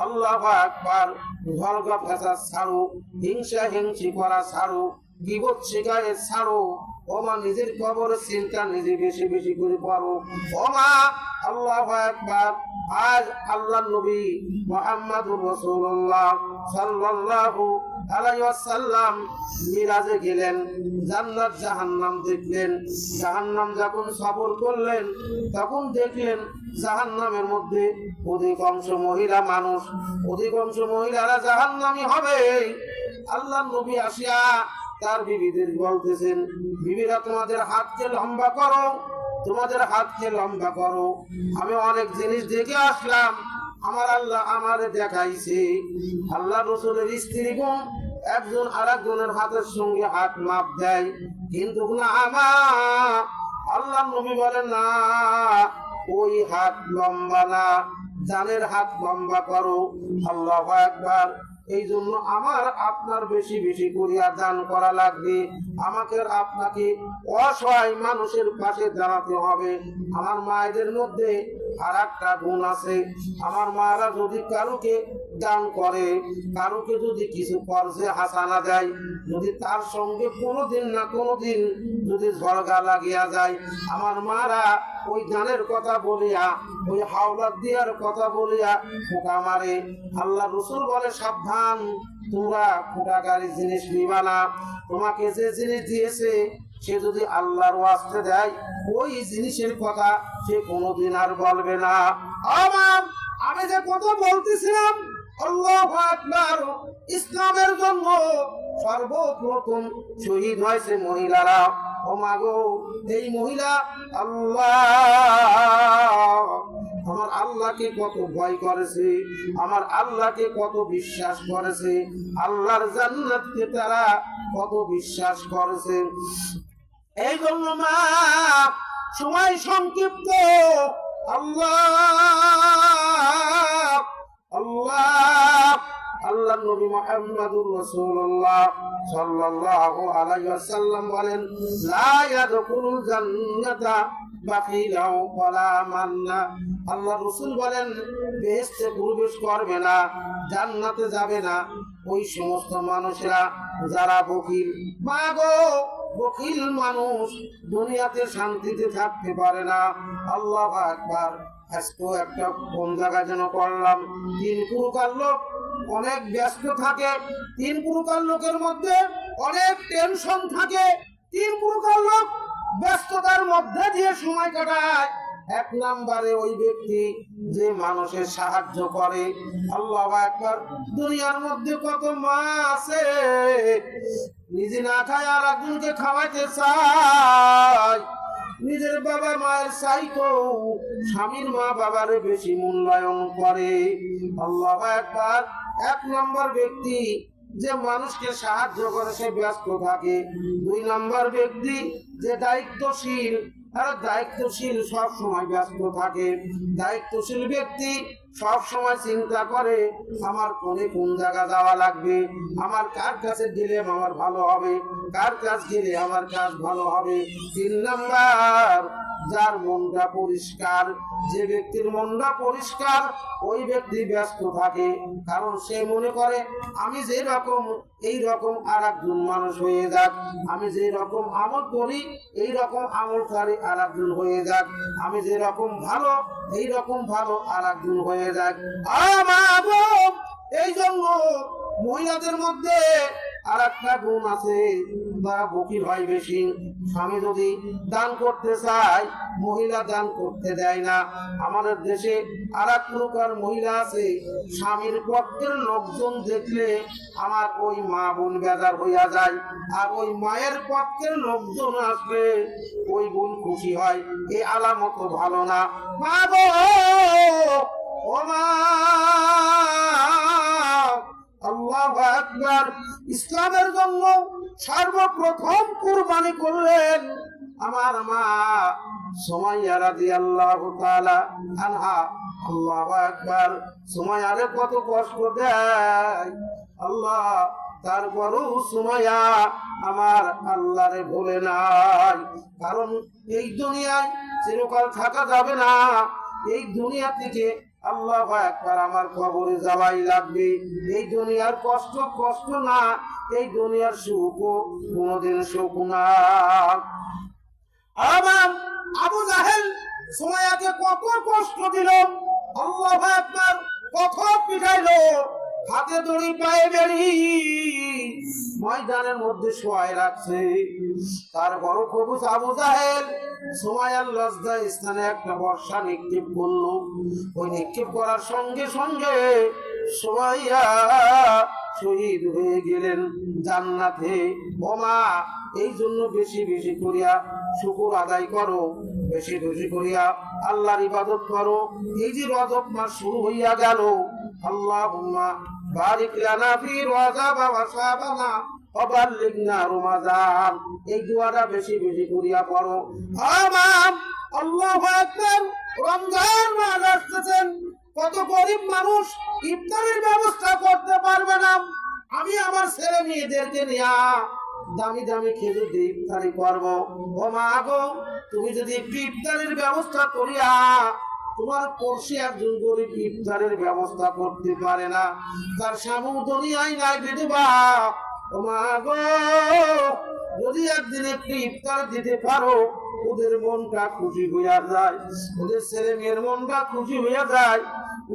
আল্লাহু আকবার, ঝগড়া ফাসাদ ছাড়ো, হিংসা হিংসি করা ছাড়ো, গীবত শিকায়ত ছাড়ো। ও মা, নিজের কবরের চিন্তা নিজে বেশি বেশি করে করো। ও মা, আল্লাহু আকবার। আজ আল্লাহর নবী মুহাম্মদুর রাসূলুল্লাহ সাল্লাল্লাহু আলাইহি ওয়াসাল্লাম মিরাজে গেলেন, জান্নাত জাহান্নাম দেখলেন। জাহান্নাম যখন সফর করলেন, তখন দেখলেন জাহান্নামের মধ্যে অধিকাংশ মহিলা মানুষ, অধিকাংশ মহিলারা জাহান্নামী হবে। আল্লাহর নবী আসিয়া তার বিবিদের বলতেছেন, বিবিরা তোমাদের হাতকে লম্বা করো, তোমাদের হাতকে লম্বা করো। আমি অনেক জিনিস দেখে আসলাম, আমার আল্লাহ আমারে দেখাইছে। আল্লাহ রসুলের স্ত্রীগণ একজন আরেকজনের হাতের সঙ্গে হাত মাপ দেয়, কিন্তু না, আমার আল্লাহ নবী বলেন না, ওই হাত লম্বা না, জানের হাত লম্বা করো। আল্লাহু আকবার। এই জন্য আমার আপনার বেশি বেশি করিয়া দান করা লাগবে। আমাকে আপনাকে অসহায় মানুষের পাশে দাঁড়াতে হবে। আমার মায়েদের মধ্যে আর একটা গুণ আছে, আমার মারা যদি কারুকে দান করে, কারুকে যদি কিছু কর্জে হাসানা দেয়, যদি তার সঙ্গে কোনোদিন না কোনোদিন যদি ঝগড়া লাগিয়া যায়, আমার মারা ওই দানের কথা বলিয়া, ওই হাওলাত দিয়ার কথা বলিয়া খোঁটা মারে। আল্লাহ রসুল বলে, সাবধান, তোমরা খোঁটাকারী জিনিস নিবা না। তোমাকে যে জিনিস দিয়েছে, সে যদি আল্লাহর ওয়াস্তে দেয়, ওই জিনিসের কথা সে কোনোদিন আর বলবে না। আমি যে কথা বলতেছিলাম, আল্লাহু আকবার, ইসলামের জন্য সর্বপ্রথম শহীদ হয়েছে মহিলারা। ও মাগো, এই মহিলা আল্লাহ, আমার আল্লাহকে কত ভয় করেছে, আমার আল্লাহকে কত বিশ্বাস করেছে, আল্লাহর জান্নাতকে তারা কত বিশ্বাস করেছে। এই জন্য মা, সময় সংক্ষিপ্ত, আল্লাহ আল্লাহ আল্লাহ নবী মুহাম্মদুর রাসূলুল্লাহ সাল্লাল্লাহু আলাইহি ওয়াসাল্লাম বলেন, লা ইয়াদখুলুল জান্নাতা বাখিলাও ওয়ালা মান্না। আল্লাহ রাসূল বলেন, বেহেশতে প্রবেশ করবে না, জান্নাতে যাবে না ওই সমস্ত মানুষরা যারা বখিল। মাগো, বখিল মানুষ দুনিয়াতে শান্তিতে থাকতে পারে না। আল্লাহু আকবার। আজকেও একটা কোন জায়গায় যেন করলাম, 3 প্রকার লোক অনেক ব্যস্ত থাকে, 3 প্রকার লোকের মধ্যে অনেক টেনশন থাকে, 3 প্রকার লোক ব্যস্ততার মধ্যে দিয়ে সময় কাটায়। 1 নম্বরে ওই ব্যক্তি যে মানুষের সাহায্য করে। আল্লাহু আকবার। দুনিয়ার মধ্যে কত মা আছে, নিজে না খায় আর একজনকে খাওয়াইতে চায়, নিজের বাবা মায়ের চাইতো স্বামীর মা বাবারে বেশি মূল্যায়ন করে। আল্লাহু আকবার। 1 নম্বর ব্যক্তি যে মানুষকে সাহায্য করে সে ব্যস্ত থাকে। 2 নম্বর ব্যক্তি যে দায়িত্বশীল, আর দায়িত্বশীল সব সময় ব্যস্ত থাকে। দায়িত্বশীল ব্যক্তি সব সময় চিন্তা করে আমার কোন জায়গা যাওয়া লাগবে, আমার কার কাছে গেলে আমার ভালো হবে, কার কাছ গেলে আমার কাজ ভালো হবে। 3 নাম্বার যার মনটা পরিষ্কার, যে ব্যক্তির মনটা পরিষ্কার ওই ব্যক্তি ব্যস্ত থাকে, কারণ সে মনে করে আমি যে রকম এই রকম আর একজন মানুষ হয়ে যাক, আমি যে রকম আমল করি এই রকম আমলকারী আর একজন হয়ে যাক, আমি যে রকম ভালো এই রকম ভালো আর একজন হয়ে যাক। এই জন্য মহিলাদের মধ্যে আর একটা গুণ আছে, তারা বকির হয় বেশি। স্বামী যদি দান করতে চায় মহিলা দান করতে দেয় না। আমাদের দেশে আর এক প্রকার মহিলা আছে, স্বামীর পক্ষের লোকজন দেখলে আমার ওই মা বোন বেজার হইয়া যায়, আর ওই মায়ের পক্ষের লোকজন আসলে ওই বোন খুশি হয়। এই আলামত ভালো না। মা গো, ও মা, আল্লাহু আকবার। ইসলামের জন্য সর্বপ্রথম কুরবানি করলেন আমার মা সুমাইয়া রাদিয়াল্লাহু তাআলা আনহা। আল্লাহু আকবার। সুমাইয়ারে কত কষ্ট দেয় আল্লাহ, তারপরও সুমাইয়া আমার আল্লাহরে ভুলে নাই। কারণ এই দুনিয়ায় চিরকাল থাকা যাবে না, এই দুনিয়া থেকে আল্লাহু আকবার আমার কবরে যাওয়াই লাগবে। এই দুনিয়ার কষ্ট কষ্ট না, এই দুনিয়ার সুখ কোনদিন সুখ না। আমার আবু জাহেল সুমাইয়াকে কত কষ্ট দিল, আল্লাহু আকবার, কত পিটাইলো, হাতে দড়ি পায়ে বেড়ি ময়দানের মধ্যে শোয়ায় রাখছে। তারপর কবুস আবু জাহেল সুমাইয়ার লজ্জা স্থানে একটা বর্ষা নিক্ষেপ করলো। ওই নিক্ষেপ করার সঙ্গে সঙ্গে সুমাইয়া শহীদ হয়ে গেলেন জান্নাতে। ও মা, এই জন্য বেশি বেশি করিয়া শুকর আদায় করো, বেশি বেশি করিয়া আল্লাহর ইবাদত করো। এই যে রজব মাস শুরু হইয়া গেল, আল্লাহুম্মা বারিক লানা ফি রজব ওয়া শাবানা ওয়া বাল্লিগনা রমাদান, এই দোয়াটা বেশি বেশি করিয়া পড়ো। আমাম আল্লাহু আকবার। রমজান মাস আসতেছেন, কত গরিব মানুষ ইফতারের ব্যবস্থা করতে পারবে না। আমি আমার ছেলে মেয়েদেরকে নিয়ে দামি দামি খেজুর দিয়ে ইফতারি করবো। ও মা গো, তুমি যদি ইফতারের ব্যবস্থা করিয়া, তোমার পড়শি একজন গরিব ইফতারের ব্যবস্থা করতে পারে না, তার স্বামী দুনিয়ায় নাই বিধবা। ও মা গো, যদি একদিন একটি ইফতার দিতে পারো, ওদের মনটা খুশি হইয়া যায়, ওদের ছেলে মেয়ের মনটা খুশি হইয়া যায়,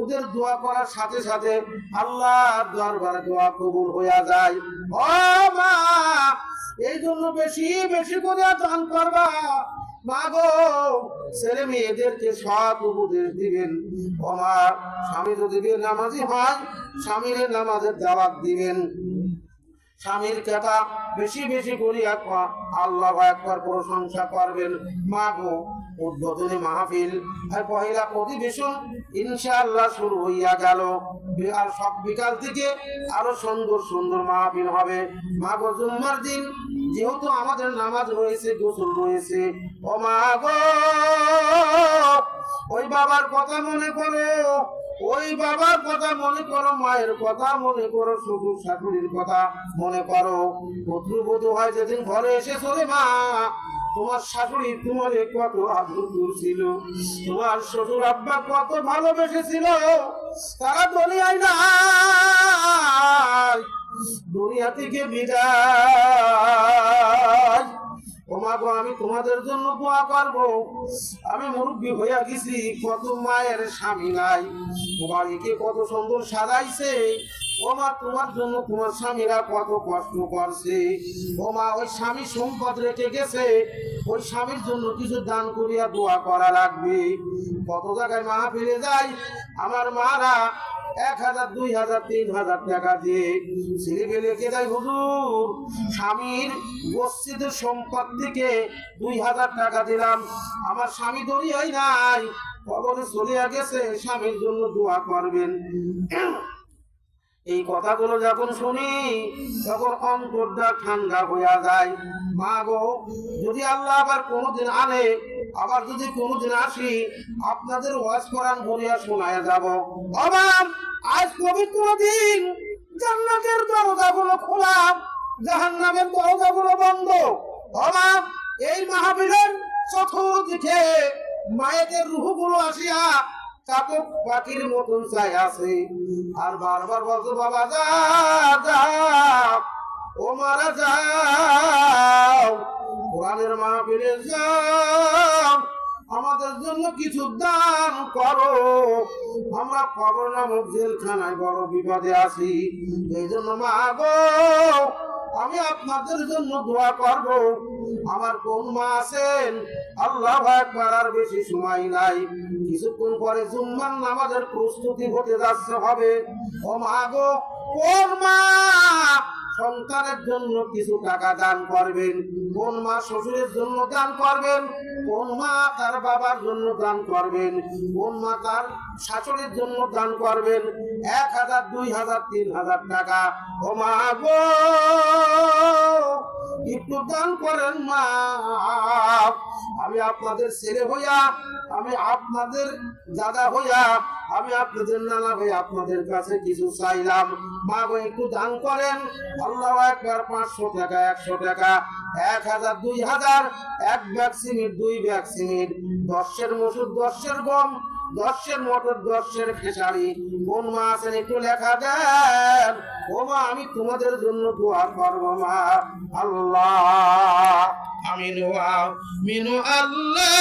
ওদের দোয়া করার সাথে সাথে আল্লাহর দরবারে দোয়া কবুল হইয়া যায়। ও মা, এই জন্য বেশি বেশি করে দান করবা। মা গো, ছেলে মেয়েদেরকে সৎ উপদেশ দিবেন। ও মা, স্বামী যদি নামাজি হয় স্বামীর নামাজের দাওয়াত দিবেন, স্বামীর কথা বেশি বেশি করিয়া আল্লাহু আকবার প্রশংসা করবেন। মা গো, উদ্বোধনী মাহফিল আর পহেলা অধিবেশন ইনশাআল্লাহ শুরু হইয়া গেল। আর সব বিকাল থেকে আরো সুন্দর সুন্দর মাহফিল হবে। মা গো, জুম্মার দিন যেহেতু আমাদের নামাজ রয়েছে, গোসল রয়েছে, ও মা গো, ওই বাবার কথা মনে করো, ওই বাবার কথা মনে করো, মায়ের কথা মনে করো, শ্বশুর শাশুড়ির কথা মনে করো। পুত্রবধূ হয় যেদিন ঘরে এসে চলে, মা তোমার শাশুড়ি তোমারে কত আদর করছিল, তোমার শ্বশুর আব্বা কত ভালোবেসেছিল, তারা দুনিয়ায় নাই, দুনিয়া থেকে বিদায়। ও মা গো, আমি তোমাদের জন্য দোয়া করবো। আমি মুরব্বী হইয়া গেছি, কত মায়ের স্বামী নাই, বাড়িকে কত সুন্দর সাজাইছে। ও মা, তোমার জন্য তোমার স্বামীরা কত কষ্ট করছে। ও মা, ওই স্বামী সম্পদ রেখে গেছে, ওই স্বামীর জন্য কিছু দান করিয়া দোয়া করা লাগবে। কত জায়গায় মাহফিলে যায়, আমার মারা 1000, 2000, 3000 টাকা দিয়ে ছেলে রেখে দেয়, হুজুর স্বামীর গচ্ছিত সম্পদ থেকে 2000 টাকা দিলাম, আমার স্বামী দুনিয়ায় নাই, কবরে চলিয়া গেছে, স্বামীর জন্য দোয়া করবেন। এই কথাগুলো যখন শুনি তখন অন্তরটা ঠান্ডা হইয়া যায়। মা গো, যদি আল্লাহ আবার কোনোদিন আনে, আবার যদি কোনোদিন আসি, আপনাদের ওয়াজ কোরআন বলিয়া শোনায় যাব। অবাম, আজ পবিত্র দিন, জান্নাতের দরজাগুলো খোলা, জাহান্নামের দরজাগুলো বন্ধ। অবাম, এই মাহফিলের চতুর্দিকে মায়েদের রূহগুলো আসিয়া চাতক পাখির মতন চাই আছে, আর বারবার বলতো, বাবা যাও, ও মারা যাও, কোরআনের মাহফিলে যাও, আমাদের জন্য কিছু দান করো, আমরা কবর নামক জেলখানায় বড় বিপদে আছি। এই জন্য মা গো, আমি আপনাদের জন্য দোয়া করব। আমার কোন মা আছেন, আল্লাহু আকবার, আর বেশি সময় নাই, কিছুক্ষণ পরে জুম্মার নামাজের প্রস্তুতি হতে যাচ্ছে হবে। ও মা গো, কোন মা সন্তানের জন্য কিছু টাকা দান করবেন, কোন মা শ্বশুরের জন্য দান করবেন, কোন মা তার বাবার জন্য দান করবেন, কোন মা তার শাশুড়ির জন্য দান করবেন, 1000, 2000, 3000 টাকা। ও মা গো, একটু দান করেন মা। আমি আপনাদের ছেলে হইয়া, আমি আপনাদের দাদা হইয়া, আমি আপনাদের নানা হইয়া আপনাদের কাছে কিছু চাইলাম। মা গো, একটু দান করেন। আল্লাহু আকবার। 500 টাকা, 100 টাকা, 1000, 2000, 1 ব্যাগ সিমেন্ট, 2 ব্যাগ সিমেন্ট, 10 মসুর, 10 গম, 10 মটর, 10 খেসারি। কোন মা আছেন, একটু লেখা দেন। ও মা, আমি তোমাদের জন্য দোয়া করবো মা। আল্লাহ আমিন ওয়া আমিন আল্লাহ।